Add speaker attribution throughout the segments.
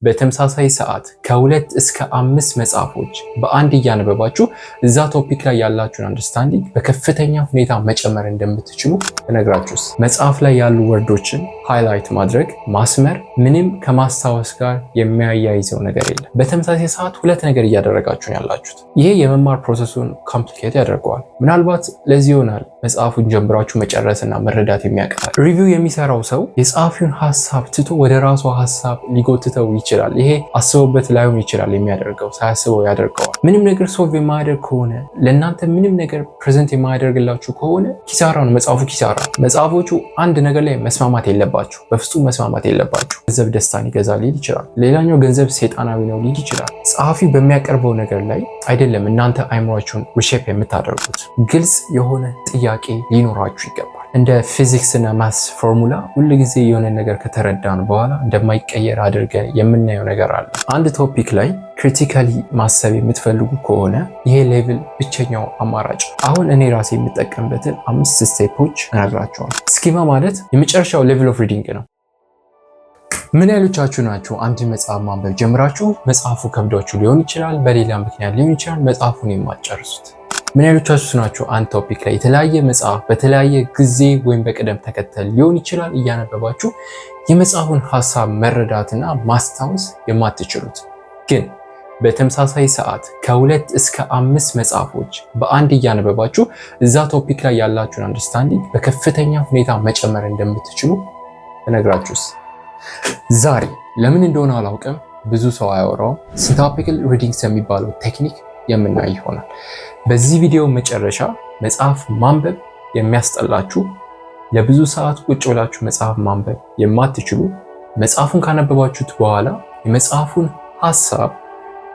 Speaker 1: በተመሳሳይ ሰዓት ከ2 እስከ 5 መጽሐፎች በአንድ እያነበባችሁ እዛ ቶፒክ ላይ ያላችሁን አንደርስታንዲንግ በከፍተኛ ሁኔታ መጨመር እንደምትችሉ ተነግራችሁስ። መጽሐፍ ላይ ያሉ ወርዶችን ሃይላይት ማድረግ ማስመር ምንም ከማስታወስ ጋር የሚያያይዘው ነገር የለም። በተመሳሳይ ሰዓት ሁለት ነገር እያደረጋችሁን ያላችሁት። ይሄ የመማር ፕሮሰሱን ኮምፕሊኬት ያደርገዋል። ምናልባት ለዚህ ይሆናል መጽሐፉን ጀምራችሁ መጨረስና መረዳት የሚያቅታል። ሪቪው የሚሰራው ሰው የጸሐፊውን ሀሳብ ትቶ ወደ ራሱ ሀሳብ ሊጎትተው ይችላል። ይሄ አስበውበት ላይሆን ይችላል የሚያደርገው፣ ሳያስበው ያደርገዋል። ምንም ነገር ሶልቭ የማያደርግ ከሆነ ለእናንተ ምንም ነገር ፕሬዘንት የማያደርግላችሁ ከሆነ ኪሳራ ነው። መጽሐፉ ኪሳራ። መጽሐፎቹ አንድ ነገር ላይ መስማማት የለባችሁ፣ በፍጹም መስማማት የለባችሁ። ገንዘብ ደስታን ይገዛል ሊል ይችላል። ሌላኛው ገንዘብ ሰይጣናዊ ነው ሊል ይችላል። ጸሐፊ በሚያቀርበው ነገር ላይ አይደለም እናንተ አይምሯችሁን ሪሼፕ የምታደርጉት። ግልጽ የሆነ ጥያቄ ሊኖራችሁ ይገባል። እንደ ፊዚክስ እና ማስ ፎርሙላ ሁል ጊዜ የሆነ ነገር ከተረዳን በኋላ እንደማይቀየር አድርገን የምናየው ነገር አለ። አንድ ቶፒክ ላይ ክሪቲካሊ ማሰብ የምትፈልጉ ከሆነ ይሄ ሌቭል ብቸኛው አማራጭ። አሁን እኔ ራሴ የምጠቀምበትን 5 ስቴፖች እነግራቸዋለሁ። ስኪማ ማለት የመጨረሻው ሌቭል ኦፍ ሪዲንግ ነው። ምን ያህሎቻችሁ ናችሁ አንድ መጽሐፍ ማንበብ ጀምራችሁ መጽሐፉ ከብዷችሁ ሊሆን ይችላል፣ በሌላ ምክንያት ሊሆን ይችላል፣ መጽሐፉን የማትጨርሱት? ምን ያህሎቻችሁ ናችሁ አንድ ቶፒክ ላይ የተለያየ መጽሐፍ በተለያየ ጊዜ ወይም በቅደም ተከተል ሊሆን ይችላል እያነበባችሁ የመጽሐፉን ሀሳብ መረዳትና ማስታወስ የማትችሉት ግን በተመሳሳይ ሰዓት ከ2 እስከ 5 መጽሐፎች በአንድ እያነበባችሁ እዛ ቶፒክ ላይ ያላችሁን አንደርስታንዲንግ በከፍተኛ ሁኔታ መጨመር እንደምትችሉ ተነግራችሁስ? ዛሬ ለምን እንደሆነ አላውቅም ብዙ ሰው አያወራውም። ሲንታፒካል ሪዲንግ የሚባለው ቴክኒክ የምናይ ይሆናል። በዚህ ቪዲዮ መጨረሻ መጽሐፍ ማንበብ የሚያስጠላችሁ፣ ለብዙ ሰዓት ቁጭ ብላችሁ መጽሐፍ ማንበብ የማትችሉ፣ መጽሐፉን ካነበባችሁት በኋላ የመጽሐፉን ሀሳብ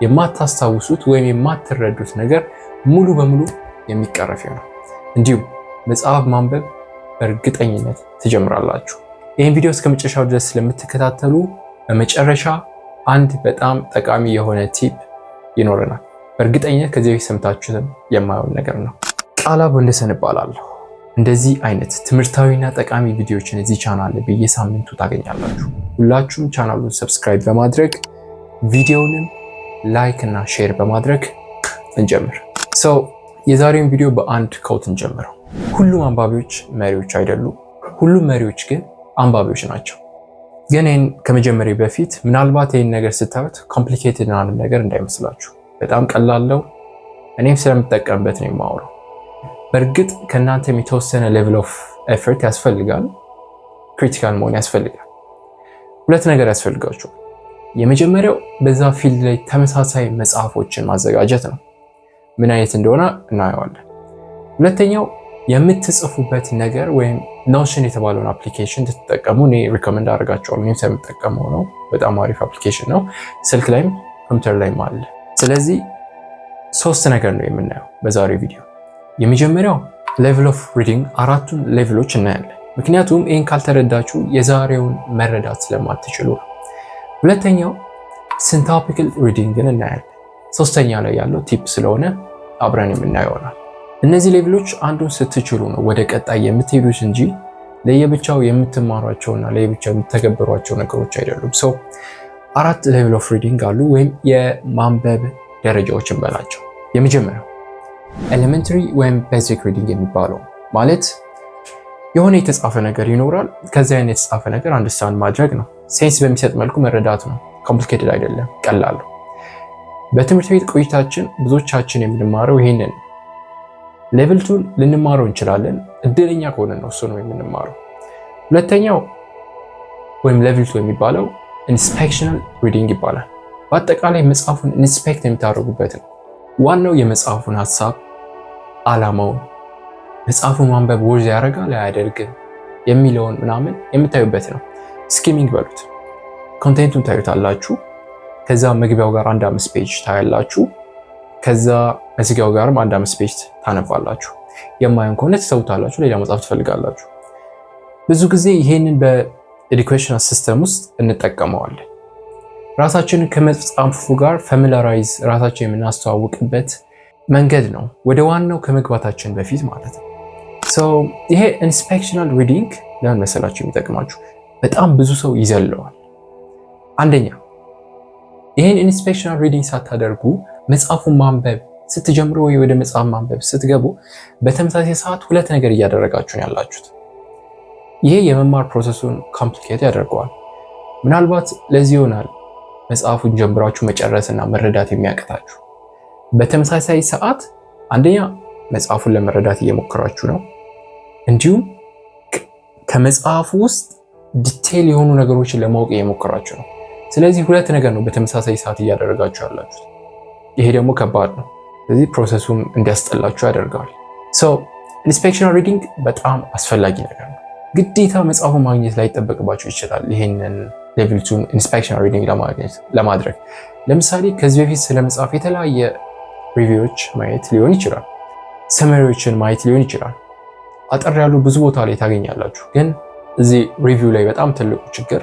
Speaker 1: የማታስታውሱት ወይም የማትረዱት ነገር ሙሉ በሙሉ የሚቀረፍ ይሆናል። እንዲሁም መጽሐፍ ማንበብ በእርግጠኝነት ትጀምራላችሁ። ይህን ቪዲዮ እስከ መጨረሻው ድረስ ስለምትከታተሉ በመጨረሻ አንድ በጣም ጠቃሚ የሆነ ቲፕ ይኖረናል። በእርግጠኝነት ከዚህ በፊት ሰምታችሁትም የማየውን ነገር ነው። ቃላብ ወንደሰን እባላለሁ። እንደዚህ አይነት ትምህርታዊና ጠቃሚ ቪዲዮዎችን እዚህ ቻናል ላይ በየሳምንቱ ታገኛላችሁ። ሁላችሁም ቻናሉን ሰብስክራይብ በማድረግ ቪዲዮንም ላይክ እና ሼር በማድረግ እንጀምር። የዛሬውን ቪዲዮ በአንድ ኮት እንጀምረው። ሁሉም አንባቢዎች መሪዎች አይደሉም። ሁሉም መሪዎች ግን አንባቢዎች ናቸው። ግን ይህን ከመጀመሪያ በፊት ምናልባት ይህን ነገር ስታዩት ኮምፕሊኬትድ ነገር እንዳይመስላችሁ፣ በጣም ቀላለው። እኔም ስለምጠቀምበት ነው የማወራው። በእርግጥ ከእናንተም የተወሰነ ሌቭል ኦፍ ኤፈርት ያስፈልጋል። ክሪቲካል መሆን ያስፈልጋል። ሁለት ነገር ያስፈልጋችኋል። የመጀመሪያው በዛ ፊልድ ላይ ተመሳሳይ መጽሐፎችን ማዘጋጀት ነው። ምን አይነት እንደሆነ እናየዋለን። ሁለተኛው የምትጽፉበት ነገር ወይም ኖሽን የተባለውን አፕሊኬሽን ትጠቀሙ። እኔ ሪኮመንድ አደርጋቸዋለሁ። እኔም ስለምጠቀመው ነው። በጣም አሪፍ አፕሊኬሽን ነው። ስልክ ላይም ኮምፒውተር ላይም አለ። ስለዚህ 3 ነገር ነው የምናየው በዛሬው ቪዲዮ። የመጀመሪያው ሌቭል ኦፍ ሪዲንግ፣ 4ቱን ሌቭሎች እናያለን። ምክንያቱም ይህን ካልተረዳችሁ የዛሬውን መረዳት ስለማትችሉ ነው። ሁለተኛው ሲንታፒካል ሪዲንግን እናያለን። ሶስተኛ ላይ ያለው ቲፕ ስለሆነ አብረን የምናየው ይሆናል። እነዚህ ሌቭሎች አንዱን ስትችሉ ነው ወደ ቀጣይ የምትሄዱት እንጂ ለየብቻው የምትማሯቸውና ለየብቻው የምትተገብሯቸው ነገሮች አይደሉም። 4 ሌቭል ኦፍ ሪዲንግ አሉ፣ ወይም የማንበብ ደረጃዎችን በላቸው። የመጀመሪያው ኤሌመንተሪ ወይም ቤዚክ ሪዲንግ የሚባለው ማለት የሆነ የተጻፈ ነገር ይኖራል። ከዚያ አይነት የተጻፈ ነገር አንደርስታንድ ማድረግ ነው። ሴንስ በሚሰጥ መልኩ መረዳት ነው። ኮምፕሊኬትድ አይደለም፣ ቀላል ነው። በትምህርት ቤት ቆይታችን ብዙዎቻችን የምንማረው ይሄንን ሌቭል 2 ልንማረው እንችላለን። እድለኛ ከሆነ ነው እሱ ነው የምንማረው። ሁለተኛው ወይም ሌቭል 2 የሚባለው ኢንስፔክሽናል ሪዲንግ ይባላል። በአጠቃላይ መጽሐፉን ኢንስፔክት የምታደርጉበት ነው። ዋናው የመጽሐፉን ሀሳብ፣ ዓላማውን፣ መጽሐፉን ማንበብ ወርዝ ያደርጋል አያደርግም የሚለውን ምናምን የምታዩበት ነው። ስኪሚንግ በሉት። ኮንቴንቱን ታዩታላችሁ። ከዛ መግቢያው ጋር 1-5 ፔጅ ታያላችሁ። ከዛ መዝጊያው ጋርም 1-5 ፔጅ ታነባላችሁ። የማይሆን ከሆነ ትሰውታላችሁ፣ ሌላ መጽሐፍ ትፈልጋላችሁ። ብዙ ጊዜ ይሄንን በኤዱኬሽናል ሲስተም ውስጥ እንጠቀመዋለን። ራሳችንን ከመጽሐፉ ጋር ፋሚሊያራይዝ ራሳችን የምናስተዋውቅበት መንገድ ነው፣ ወደ ዋናው ከመግባታችን በፊት ማለት ነው። ይሄ ኢንስፔክሽናል ሪዲንግ ለምን መሰላችሁ የሚጠቅማችሁ? በጣም ብዙ ሰው ይዘለዋል። አንደኛ ይህን ኢንስፔክሽናል ሪዲንግ ሳታደርጉ መጽሐፉን ማንበብ ስትጀምሩ ወይ ወደ መጽሐፍ ማንበብ ስትገቡ በተመሳሳይ ሰዓት ሁለት ነገር እያደረጋችሁ ያላችሁት። ይሄ የመማር ፕሮሰሱን ኮምፕሊኬት ያደርገዋል። ምናልባት ለዚህ ይሆናል መጽሐፉን ጀምራችሁ መጨረስና መረዳት የሚያቅታችሁ። በተመሳሳይ ሰዓት አንደኛ መጽሐፉን ለመረዳት እየሞከራችሁ ነው፣ እንዲሁም ከመጽሐፉ ውስጥ ዲቴይል የሆኑ ነገሮችን ለማወቅ እየሞከራችሁ ነው። ስለዚህ ሁለት ነገር ነው በተመሳሳይ ሰዓት እያደረጋችሁ ያላችሁት። ይሄ ደግሞ ከባድ ነው። ስለዚህ ፕሮሰሱም እንዲያስጠላችሁ ያደርጋል። ኢንስፔክሽናል ሪዲንግ በጣም አስፈላጊ ነገር ነው። ግዴታ መጽሐፉን ማግኘት ላይ ይጠበቅባችሁ ይችላል ይሄንን ሌቭል 2 ኢንስፔክሽናል ሪዲንግ ለማድረግ። ለምሳሌ ከዚህ በፊት ስለ መጽሐፍ የተለያየ ሪቪዎች ማየት ሊሆን ይችላል፣ ሰመሪዎችን ማየት ሊሆን ይችላል። አጠር ያሉ ብዙ ቦታ ላይ ታገኛላችሁ። ግን እዚህ ሪቪው ላይ በጣም ትልቁ ችግር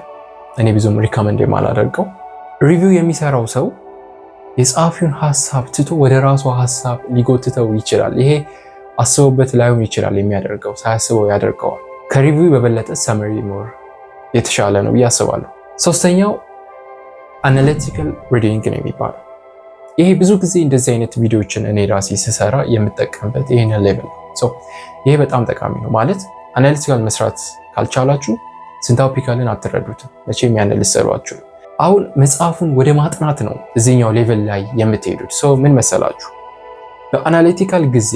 Speaker 1: እኔ ብዙም ሪኮመንድ የማላደርገው ሪቪው የሚሰራው ሰው የጸሐፊውን ሐሳብ ትቶ ወደ ራሱ ሐሳብ ሊጎትተው ይችላል። ይሄ አስበውበት ላይሆን ይችላል የሚያደርገው፣ ሳያስበው ያደርገዋል። ከሪቪው በበለጠ ሰመሪ ሞር የተሻለ ነው ብዬ አስባለሁ። ሶስተኛው አናሊቲካል ሪዲንግ ነው የሚባለው። ይሄ ብዙ ጊዜ እንደዚህ አይነት ቪዲዮዎችን እኔ ራሴ ስሰራ የምጠቀምበት ይሄንን ሌቭል ነው። ይሄ በጣም ጠቃሚ ነው። ማለት አናሊቲካል መስራት ካልቻላችሁ ሲንታፕቲካልን አትረዱትም፣ መቼም ያን ልትሰሯችሁ። አሁን መጽሐፉን ወደ ማጥናት ነው እዚህኛው ሌቭል ላይ የምትሄዱት። ምን መሰላችሁ? በአናሊቲካል ጊዜ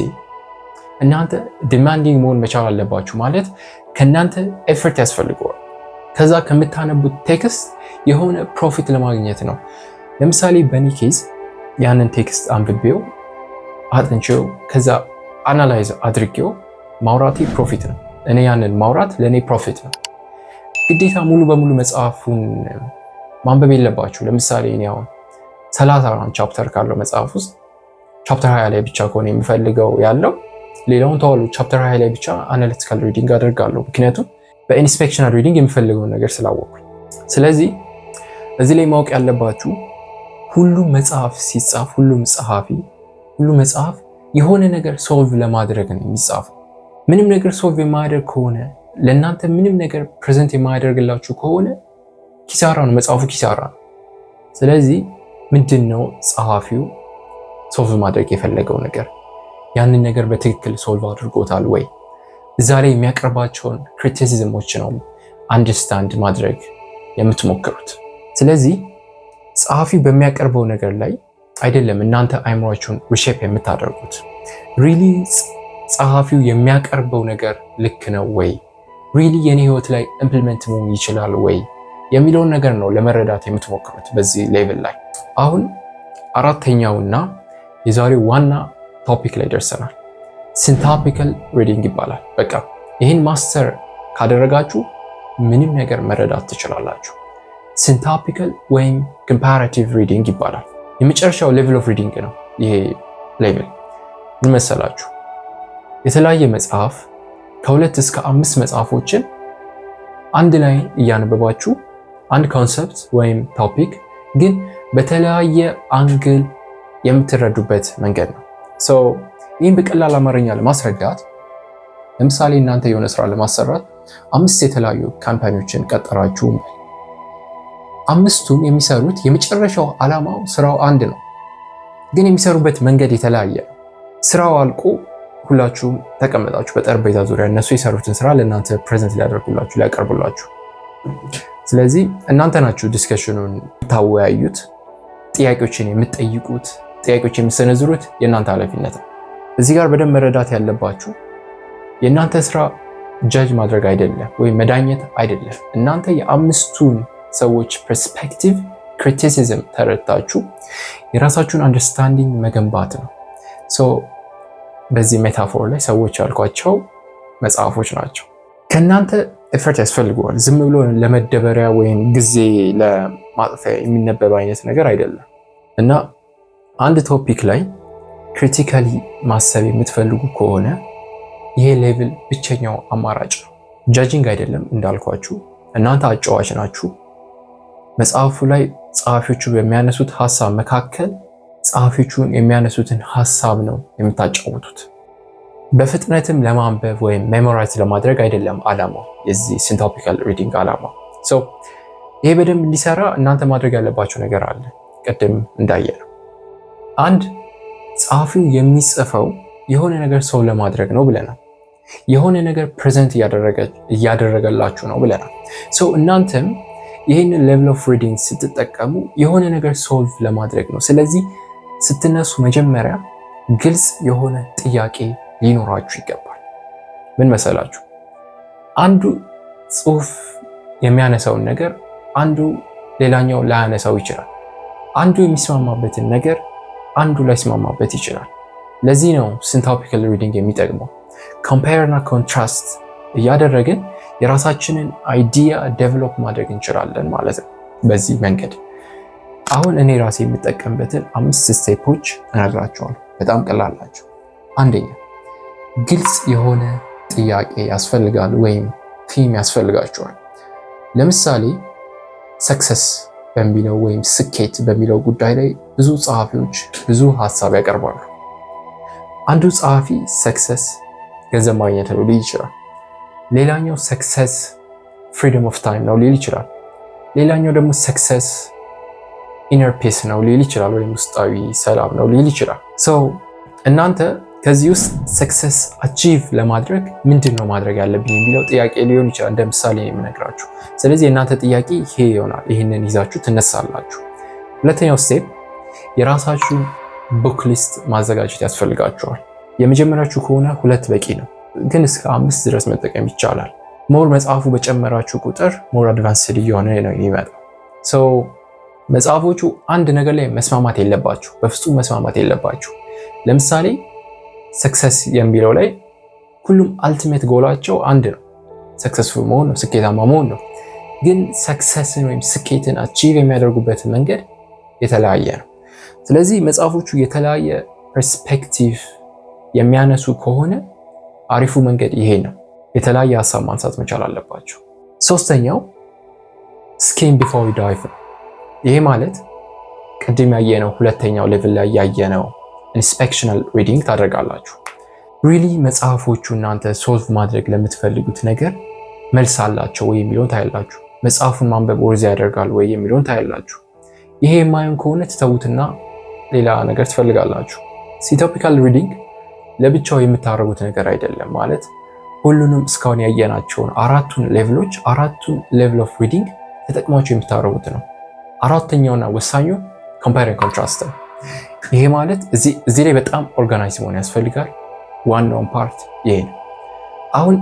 Speaker 1: እናንተ ዲማንዲንግ መሆን መቻል አለባችሁ። ማለት ከእናንተ ኤፈርት ያስፈልገዋል። ከዛ ከምታነቡት ቴክስት የሆነ ፕሮፊት ለማግኘት ነው። ለምሳሌ በእኔ ኬዝ ያንን ቴክስት አንብቤው አጥንቼው ከዛ አናላይዝ አድርጌው ማውራቴ ፕሮፊት ነው። እኔ ያንን ማውራት ለእኔ ፕሮፊት ነው። ግዴታ ሙሉ በሙሉ መጽሐፉን ማንበብ የለባችሁ። ለምሳሌ እኔ አሁን 30 ቻፕተር ካለው መጽሐፍ ውስጥ ቻፕተር 20 ላይ ብቻ ከሆነ የሚፈልገው ያለው ሌላውን ተዋሉ። ቻፕተር 20 ላይ ብቻ አናሊቲካል ሪዲንግ አደርጋለሁ፣ ምክንያቱም በኢንስፔክሽናል ሪዲንግ የሚፈልገውን ነገር ስላወቅኩኝ። ስለዚህ እዚህ ላይ ማወቅ ያለባችሁ ሁሉም መጽሐፍ ሲጻፍ፣ ሁሉም ጸሐፊ፣ ሁሉም መጽሐፍ የሆነ ነገር ሶልቭ ለማድረግ ነው የሚጻፈው። ምንም ነገር ሶልቭ የማያደርግ ከሆነ ለእናንተ ምንም ነገር ፕሬዘንት የማያደርግላችሁ ከሆነ ኪሳራ ነው፣ መጽሐፉ ኪሳራ ነው። ስለዚህ ምንድን ነው ጸሐፊው ሶልቭ ማድረግ የፈለገው ነገር? ያንን ነገር በትክክል ሶልቭ አድርጎታል ወይ? እዛ ላይ የሚያቀርባቸውን ክሪቲሲዝሞች ነው አንደርስታንድ ማድረግ የምትሞክሩት። ስለዚህ ጸሐፊው በሚያቀርበው ነገር ላይ አይደለም እናንተ አይምሯችሁን ሪሼፕ የምታደርጉት። ሪሊ ጸሐፊው የሚያቀርበው ነገር ልክ ነው ወይ? ሪሊ የኔ ህይወት ላይ ኢምፕሊመንት መሆን ይችላል ወይ የሚለውን ነገር ነው ለመረዳት የምትሞክሩት በዚህ ሌቭል ላይ። አሁን አራተኛውና የዛሬው ዋና ቶፒክ ላይ ደርሰናል። ሲንታፕቲካል ሪዲንግ ይባላል። በቃ ይህን ማስተር ካደረጋችሁ ምንም ነገር መረዳት ትችላላችሁ። ሲንታፕቲካል ወይም ኮምፓራቲቭ ሪዲንግ ይባላል። የመጨረሻው ሌቭል ኦፍ ሪዲንግ ነው። ይሄ ሌቭል ምን መሰላችሁ? የተለያየ መጽሐፍ ከ2 እስከ 5 መጽሐፎችን አንድ ላይ እያነበባችሁ አንድ ኮንሰፕት ወይም ቶፒክ ግን በተለያየ አንግል የምትረዱበት መንገድ ነው። ይህን በቀላል አማርኛ ለማስረዳት ለምሳሌ እናንተ የሆነ ስራ ለማሰራት 5 የተለያዩ ካምፓኒዎችን ቀጠራችሁ። 5ቱም የሚሰሩት የመጨረሻው ዓላማው ስራው አንድ ነው፣ ግን የሚሰሩበት መንገድ የተለያየ ነው። ስራው አልቆ ሁላችሁም ተቀመጣችሁ በጠረጴዛ ዙሪያ እነሱ የሰሩትን ስራ ለእናንተ ፕሬዘንት ሊያደርጉላችሁ ሊያቀርቡላችሁ። ስለዚህ እናንተ ናችሁ ዲስከሽኑን የምታወያዩት፣ ጥያቄዎችን የምትጠይቁት፣ ጥያቄዎች የምትሰነዝሩት የእናንተ ኃላፊነት ነው። እዚህ ጋር በደንብ መረዳት ያለባችሁ የእናንተ ስራ ጃጅ ማድረግ አይደለም ወይም መዳኘት አይደለም። እናንተ የ5ቱን ሰዎች ፐርስፔክቲቭ ክሪቲሲዝም ተረድታችሁ የራሳችሁን አንደርስታንዲንግ መገንባት ነው። በዚህ ሜታፎር ላይ ሰዎች ያልኳቸው መጽሐፎች ናቸው። ከእናንተ ኤፈርት ያስፈልገዋል። ዝም ብሎ ለመደበሪያ ወይም ጊዜ ለማጥፊያ የሚነበብ አይነት ነገር አይደለም እና አንድ ቶፒክ ላይ ክሪቲካሊ ማሰብ የምትፈልጉ ከሆነ ይሄ ሌቭል ብቸኛው አማራጭ ነው። ጃጂንግ አይደለም እንዳልኳችሁ፣ እናንተ አጫዋች ናችሁ። መጽሐፉ ላይ ጸሐፊዎቹ በሚያነሱት ሐሳብ መካከል ጸሐፊዎቹን የሚያነሱትን ሐሳብ ነው የምታጫውቱት። በፍጥነትም ለማንበብ ወይም ሜሞራይዝ ለማድረግ አይደለም ዓላማው፣ የዚህ ሲንታፕቲካል ሪዲንግ ዓላማ። ይሄ በደንብ እንዲሰራ እናንተ ማድረግ ያለባችሁ ነገር አለ። ቅድም እንዳየነው አንድ ጸሐፊው የሚጽፈው የሆነ ነገር ሰው ለማድረግ ነው ብለናል። የሆነ ነገር ፕሬዘንት እያደረገላችሁ ነው ብለናል። እናንተም ይህንን ሌቭል ኦፍ ሪዲንግ ስትጠቀሙ የሆነ ነገር ሶልቭ ለማድረግ ነው። ስለዚህ ስትነሱ መጀመሪያ ግልጽ የሆነ ጥያቄ ሊኖራችሁ ይገባል። ምን መሰላችሁ? አንዱ ጽሑፍ የሚያነሳውን ነገር አንዱ ሌላኛው ላያነሳው ይችላል። አንዱ የሚስማማበትን ነገር አንዱ ላይስማማበት ይችላል። ለዚህ ነው ሲንታፒካል ሪዲንግ የሚጠቅመው። ኮምፔር እና ኮንትራስት እያደረግን የራሳችንን አይዲያ ዴቨሎፕ ማድረግ እንችላለን ማለት ነው። በዚህ መንገድ አሁን እኔ ራሴ የምጠቀምበትን 5 ስቴፖች እነግራችኋለሁ። በጣም ቀላል ናቸው። አንደኛ ግልጽ የሆነ ጥያቄ ያስፈልጋል ወይም ቲም ያስፈልጋቸዋል። ለምሳሌ ሰክሰስ በሚለው ወይም ስኬት በሚለው ጉዳይ ላይ ብዙ ጸሐፊዎች ብዙ ሀሳብ ያቀርባሉ። አንዱ ጸሐፊ ሰክሰስ ገንዘብ ማግኘት ነው ሊል ይችላል። ሌላኛው ሰክሰስ ፍሪደም ኦፍ ታይም ነው ሊል ይችላል። ሌላኛው ደግሞ ሰክሰስ ኢነር ፒስ ነው ሊል ይችላል፣ ወይም ውስጣዊ ሰላም ነው ሊል ይችላል። እናንተ ከዚህ ውስጥ ሰክሰስ አቺቭ ለማድረግ ምንድን ነው ማድረግ ያለብኝ የሚለው ጥያቄ ሊሆን ይችላል። እንደ ምሳሌ ነው የምነግራችሁ። ስለዚህ የእናንተ ጥያቄ ይሄ ይሆናል። ይህንን ይዛችሁ ትነሳላችሁ። ሁለተኛው ስቴፕ የራሳችሁ ቡክ ሊስት ማዘጋጀት ያስፈልጋችኋል። የመጀመሪያችሁ ከሆነ 2 በቂ ነው፣ ግን እስከ 5 ድረስ መጠቀም ይቻላል። ሞር መጽሐፉ በጨመራችሁ ቁጥር ሞር አድቫንስድ እየሆነ ነው የሚመጣው። መጽሐፎቹ አንድ ነገር ላይ መስማማት የለባችሁ፣ በፍጹም መስማማት የለባችሁ። ለምሳሌ ሰክሰስ የሚለው ላይ ሁሉም አልቲሜት ጎላቸው አንድ ነው፣ ሰክሰስፉል መሆን ነው፣ ስኬታማ መሆን ነው። ግን ሰክሰስን ወይም ስኬትን አቺቭ የሚያደርጉበት መንገድ የተለያየ ነው። ስለዚህ መጽሐፎቹ የተለያየ ፐርስፔክቲቭ የሚያነሱ ከሆነ አሪፉ መንገድ ይሄ ነው። የተለያየ ሀሳብ ማንሳት መቻል አለባቸው። ሶስተኛው ስኬም ቢፎር ዳይቭ ነው። ይሄ ማለት ቅድም ያየነው ሁለተኛው ሌቭል ላይ ያየነው ኢንስፔክሽናል ሪዲንግ ታደርጋላችሁ። ሪሊ መጽሐፎቹ እናንተ ሶልቭ ማድረግ ለምትፈልጉት ነገር መልስ አላቸው ወይ የሚለውን ታያላችሁ። መጽሐፉን ማንበብ ወርዝ ያደርጋል ወይ የሚለውን ታያላችሁ። ይሄ የማይሆን ከሆነ ትተውትና ሌላ ነገር ትፈልጋላችሁ። ሲንታፒካል ሪዲንግ ለብቻው የምታደርጉት ነገር አይደለም። ማለት ሁሉንም እስካሁን ያየናቸውን አራቱን ሌቭል ኦፍ ሪዲንግ ተጠቅማችሁ የምታደርጉት ነው። አራተኛውና ወሳኙ ኮምፔር ኤንድ ኮንትራስት ነው። ይሄ ማለት እዚህ ላይ በጣም ኦርጋናይዝ መሆን ያስፈልጋል። ዋናውን ፓርት ይሄ ነው። አሁን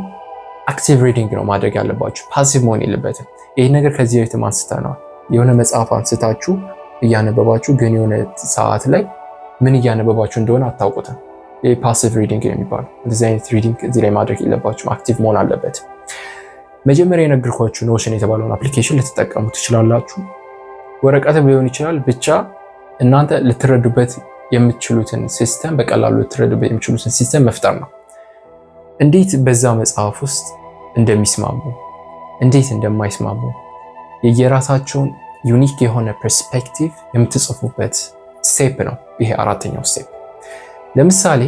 Speaker 1: አክቲቭ ሪዲንግ ነው ማድረግ ያለባችሁ፣ ፓሲቭ መሆን የለበትም። ይሄ ነገር ከዚህ በፊት አንስተነዋል። የሆነ መጽሐፍ አንስታችሁ እያነበባችሁ ግን የሆነ ሰዓት ላይ ምን እያነበባችሁ እንደሆነ አታውቁትም። ይሄ ፓሲቭ ሪዲንግ ነው የሚባለው። እንደዚህ አይነት ሪዲንግ እዚህ ላይ ማድረግ የለባችሁም። አክቲቭ መሆን አለበት። መጀመሪያ የነገርኳችሁ ኖሽን የተባለውን አፕሊኬሽን ልትጠቀሙ ትችላላችሁ። ወረቀትም ሊሆን ይችላል። ብቻ እናንተ ልትረዱበት የምትችሉትን ሲስተም በቀላሉ ልትረዱበት የምትችሉትን ሲስተም መፍጠር ነው። እንዴት በዛ መጽሐፍ ውስጥ እንደሚስማሙ እንዴት እንደማይስማሙ የየራሳቸውን ዩኒክ የሆነ ፐርስፔክቲቭ የምትጽፉበት ስቴፕ ነው ይሄ አራተኛው ስቴፕ። ለምሳሌ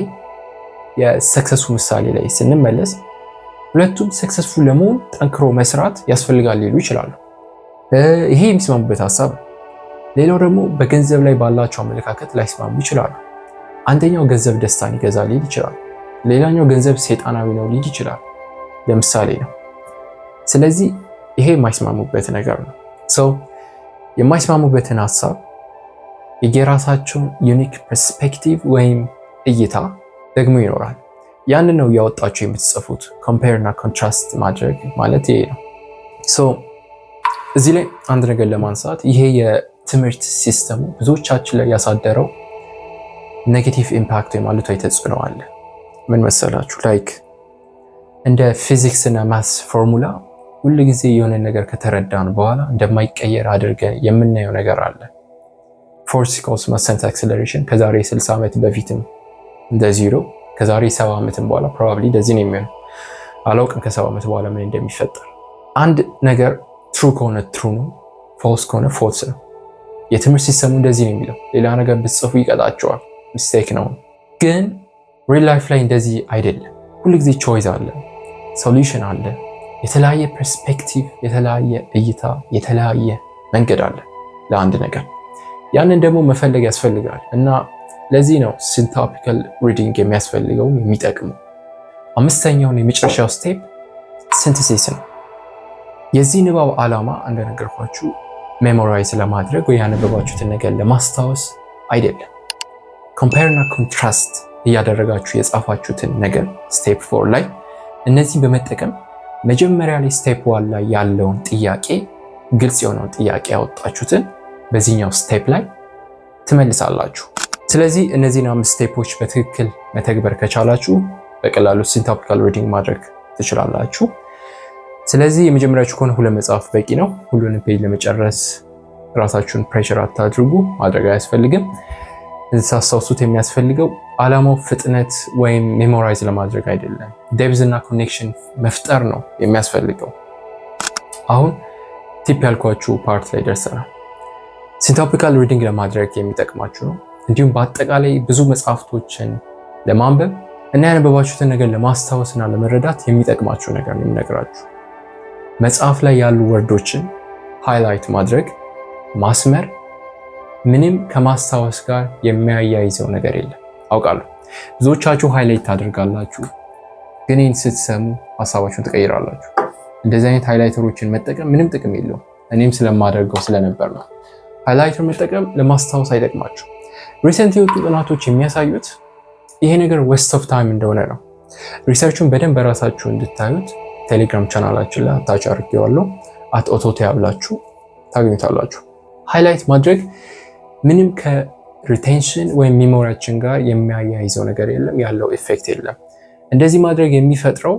Speaker 1: የሰክሰሱ ምሳሌ ላይ ስንመለስ ሁለቱም ሰክሰስፉል ለመሆን ጠንክሮ መስራት ያስፈልጋል ሊሉ ይችላሉ። ይሄ የሚስማሙበት ሀሳብ ነው። ሌላው ደግሞ በገንዘብ ላይ ባላቸው አመለካከት ላይስማሙ ይችላሉ። አንደኛው ገንዘብ ደስታን ይገዛል ሊል ይችላል። ሌላኛው ገንዘብ ሰይጣናዊ ነው ሊል ይችላል። ለምሳሌ ነው። ስለዚህ ይሄ የማይስማሙበት ነገር ነው። የማይስማሙበትን ሀሳብ የየራሳቸውን ዩኒክ ፐርስፔክቲቭ ወይም እይታ ደግሞ ይኖራል። ያንን ነው እያወጣችሁ የምትጽፉት። ኮምፔር እና ኮንትራስት ማድረግ ማለት ይሄ ነው። እዚህ ላይ አንድ ነገር ለማንሳት ይሄ የትምህርት ሲስተሙ ብዙዎቻችን ላይ ያሳደረው ኔጌቲቭ ኢምፓክት ወይም አሉታዊ ተጽዕኖ አለ። ምን መሰላችሁ? ላይክ እንደ ፊዚክስ እና ማስ ፎርሙላ ሁሉ ጊዜ የሆነ ነገር ከተረዳን በኋላ እንደማይቀየር አድርገን የምናየው ነገር አለ። ፎርስ ኢኳልስ ማስ ታይምስ አክሰለሬሽን ከዛሬ 60 ዓመት በፊትም እንደዚህ ነው። ከዛሬ 70 ዓመትም በኋላ ፕሮባብሊ እንደዚህ ነው የሚሆነው። አላውቅም ከ70 ዓመት በኋላ ምን እንደሚፈጠር። አንድ ነገር ትሩ ከሆነ ትሩ ነው፣ ፎልስ ከሆነ ፎልስ ነው። የትምህርት ሲስተሙ እንደዚህ ነው የሚለው። ሌላ ነገር ብትጽፉ ይቀጣቸዋል፣ ሚስቴክ ነው። ግን ሪል ላይፍ ላይ እንደዚህ አይደለም። ሁሉ ጊዜ ቾይስ አለ፣ ሶሉሽን አለ፣ የተለያየ ፐርስፔክቲቭ፣ የተለያየ እይታ፣ የተለያየ መንገድ አለ ለአንድ ነገር። ያንን ደግሞ መፈለግ ያስፈልጋል እና ለዚህ ነው ሲንታፒካል ሪዲንግ የሚያስፈልገው የሚጠቅመው። አምስተኛውን የመጨረሻው ስቴፕ ሲንተሲስ ነው። የዚህ ንባብ ዓላማ እንደነገርኳችሁ ሜሞራይዝ ለማድረግ ወይ ያነበባችሁትን ነገር ለማስታወስ አይደለም። ኮምፔር እና ኮንትራስት እያደረጋችሁ የጻፋችሁትን ነገር ስቴፕ 4 ላይ እነዚህን በመጠቀም መጀመሪያ ላይ ስቴፕ 1 ላይ ያለውን ጥያቄ ግልጽ የሆነውን ጥያቄ ያወጣችሁትን በዚህኛው ስቴፕ ላይ ትመልሳላችሁ። ስለዚህ እነዚህን 5 ስቴፖች በትክክል መተግበር ከቻላችሁ በቀላሉ ሲንታፒካል ሪዲንግ ማድረግ ትችላላችሁ። ስለዚህ የመጀመሪያችሁ ከሆነ 2 መጽሐፍ በቂ ነው። ሁሉንም ፔጅ ለመጨረስ ራሳችሁን ፕሬሸር አታድርጉ፣ ማድረግ አያስፈልግም። እንድታስታውሱት የሚያስፈልገው ዓላማው ፍጥነት ወይም ሜሞራይዝ ለማድረግ አይደለም፣ ዴፕዝ እና ኮኔክሽን መፍጠር ነው የሚያስፈልገው። አሁን ቲፕ ያልኳችሁ ፓርት ላይ ደርሰናል። ሲንታፒካል ሪዲንግ ለማድረግ የሚጠቅማችሁ ነው። እንዲሁም በአጠቃላይ ብዙ መጽሐፍቶችን ለማንበብ እና ያነበባችሁትን ነገር ለማስታወስ እና ለመረዳት የሚጠቅማችሁ ነገር ነው የምነግራችሁ። መጽሐፍ ላይ ያሉ ወርዶችን ሃይላይት ማድረግ፣ ማስመር ምንም ከማስታወስ ጋር የሚያያይዘው ነገር የለም። አውቃለሁ ብዙዎቻችሁ ሃይላይት ታደርጋላችሁ፣ ግን ይህን ስትሰሙ ሀሳባችሁን ትቀይራላችሁ። እንደዚህ አይነት ሃይላይተሮችን መጠቀም ምንም ጥቅም የለውም። እኔም ስለማደርገው ስለነበር ነው። ሃይላይተር መጠቀም ለማስታወስ አይጠቅማችሁ። ሪሰንት የወጡ ጥናቶች የሚያሳዩት ይሄ ነገር ዌስት ኦፍ ታይም እንደሆነ ነው። ሪሰርቹን በደንብ በራሳችሁ እንድታዩት ቴሌግራም ቻናላችን ላይ አታች አድርጌዋለሁ። @ኦቶቴ ብላችሁ ታገኙታላችሁ። ሃይላይት ማድረግ ምንም ከሪቴንሽን ወይም ሜሞሪያችን ጋር የሚያያይዘው ነገር የለም፣ ያለው ኢፌክት የለም። እንደዚህ ማድረግ የሚፈጥረው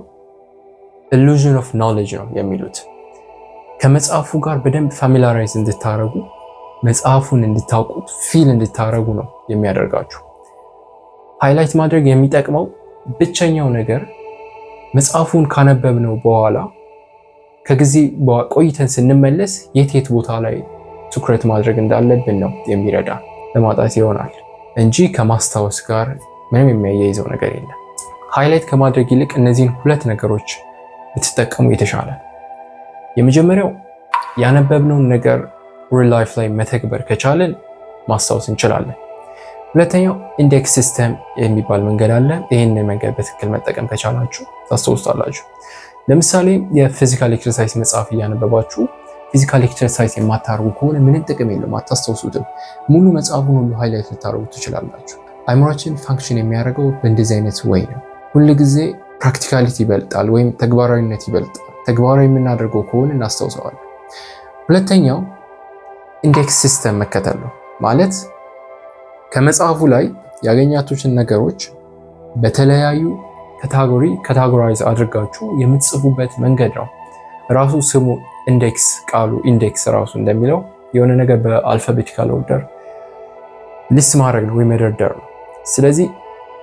Speaker 1: ኢሉዥን ኦፍ ኖሌጅ ነው የሚሉት። ከመጽሐፉ ጋር በደንብ ፋሚሊያራይዝ እንድታረጉ፣ መጽሐፉን እንድታውቁት፣ ፊል እንድታረጉ ነው የሚያደርጋችሁ። ሃይላይት ማድረግ የሚጠቅመው ብቸኛው ነገር መጽሐፉን ካነበብነው በኋላ ከጊዜ ቆይተን ስንመለስ የት ቦታ ላይ ትኩረት ማድረግ እንዳለብን ነው የሚረዳ ለማጣት ይሆናል እንጂ ከማስታወስ ጋር ምንም የሚያያይዘው ነገር የለም። ሃይላይት ከማድረግ ይልቅ እነዚህን 2 ነገሮች ብትጠቀሙ የተሻለ። የመጀመሪያው ያነበብነውን ነገር ሪል ላይፍ ላይ መተግበር ከቻለን ማስታወስ እንችላለን። ሁለተኛው ኢንዴክስ ሲስተም የሚባል መንገድ አለ። ይህንን መንገድ በትክክል መጠቀም ከቻላችሁ ታስታውሳላችሁ። ለምሳሌ የፊዚካል ኤክሰርሳይዝ መጽሐፍ እያነበባችሁ ፊዚካል ኤክሰርሳይዝ የማታርጉ ከሆነ ምንም ጥቅም የለውም፣ አታስታውሱትም። ሙሉ መጽሐፉን ሁሉ ሃይላይት ልታደርጉ ትችላላችሁ። አእምሯችን ፋንክሽን የሚያደርገው በእንደዚህ አይነት ወይ ነው። ሁልጊዜ ፕራክቲካሊቲ ይበልጣል ወይም ተግባራዊነት ይበልጣል። ተግባራዊ የምናደርገው ከሆነ እናስታውሰዋለን። ሁለተኛው ኢንዴክስ ሲስተም መከተል ነው። ማለት ከመጽሐፉ ላይ ያገኛችሁትን ነገሮች በተለያዩ ካታጎራይዝ አድርጋችሁ የምትጽፉበት መንገድ ነው። ራሱ ስሙ ኢንዴክስ፣ ቃሉ ኢንዴክስ ራሱ እንደሚለው የሆነ ነገር በአልፋቤቲካል ኦርደር ሊስት ማድረግ ነው ወይ መደርደር ነው። ስለዚህ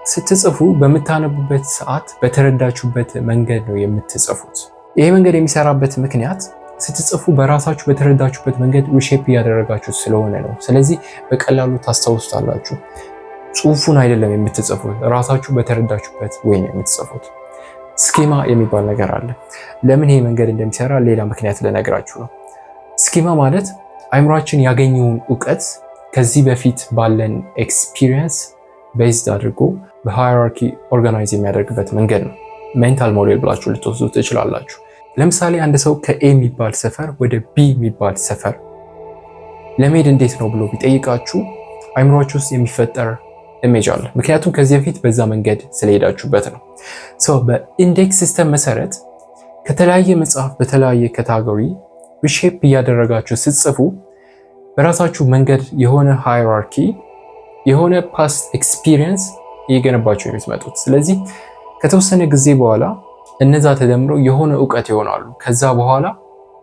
Speaker 1: ስትጽፉ በምታነቡበት ሰዓት በተረዳችሁበት መንገድ ነው የምትጽፉት። ይሄ መንገድ የሚሰራበት ምክንያት ስትጽፉ በራሳችሁ በተረዳችሁበት መንገድ ሪሼፕ እያደረጋችሁት ስለሆነ ነው። ስለዚህ በቀላሉ ታስታውሱታላችሁ። ጽሁፉን አይደለም የምትጽፉት፣ ራሳችሁ በተረዳችሁበት ወይ ነው የምትጽፉት። ስኪማ የሚባል ነገር አለ። ለምን ይሄ መንገድ እንደሚሰራ ሌላ ምክንያት ልነግራችሁ ነው። ስኪማ ማለት አይምሯችን ያገኘውን እውቀት ከዚህ በፊት ባለን ኤክስፒሪየንስ ቤዝድ አድርጎ በሃይራርኪ ኦርጋናይዝ የሚያደርግበት መንገድ ነው። ሜንታል ሞዴል ብላችሁ ልትወስዱ ትችላላችሁ። ለምሳሌ አንድ ሰው ከኤ የሚባል ሰፈር ወደ ቢ የሚባል ሰፈር ለመሄድ እንዴት ነው ብሎ ቢጠይቃችሁ አይምሯችሁ ውስጥ የሚፈጠር ኢሜጅ አለ። ምክንያቱም ከዚህ በፊት በዛ መንገድ ስለሄዳችሁበት ነው። በኢንዴክስ ሲስተም መሰረት ከተለያየ መጽሐፍ በተለያየ ካታጎሪ ሪሼፕ እያደረጋችሁ ስትጽፉ በራሳችሁ መንገድ የሆነ ሃይራርኪ የሆነ ፓስት ኤክስፒሪየንስ እየገነባችሁ የምትመጡት። ስለዚህ ከተወሰነ ጊዜ በኋላ እነዛ ተደምረው የሆነ እውቀት ይሆናሉ። ከዛ በኋላ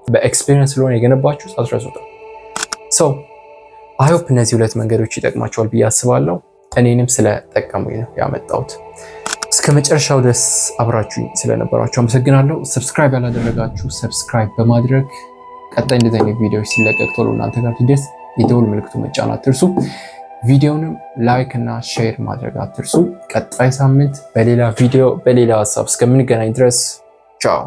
Speaker 1: በኤክስፒሪየንስ ስለሆነ የገነባችሁት አትረሱትም። አይ ሆፕ እነዚህ 2 መንገዶች ይጠቅማቸዋል ብዬ አስባለሁ። እኔንም ስለጠቀሙኝ ነው ያመጣሁት። እስከ መጨረሻው ድረስ አብራችሁኝ ስለነበራችሁ አመሰግናለሁ። ሰብስክራይብ ያላደረጋችሁ ሰብስክራይብ በማድረግ ቀጣይ እንደዚህ አይነት ቪዲዮዎች ሲለቀቅ ቶሎ እናንተ ጋር እንዲደርስ የደወል ምልክቱ መጫን አትርሱ። ቪዲዮንም ላይክ እና ሼር ማድረግ አትርሱ። ቀጣይ ሳምንት በሌላ ቪዲዮ በሌላ ሀሳብ እስከምንገናኝ ድረስ ቻው።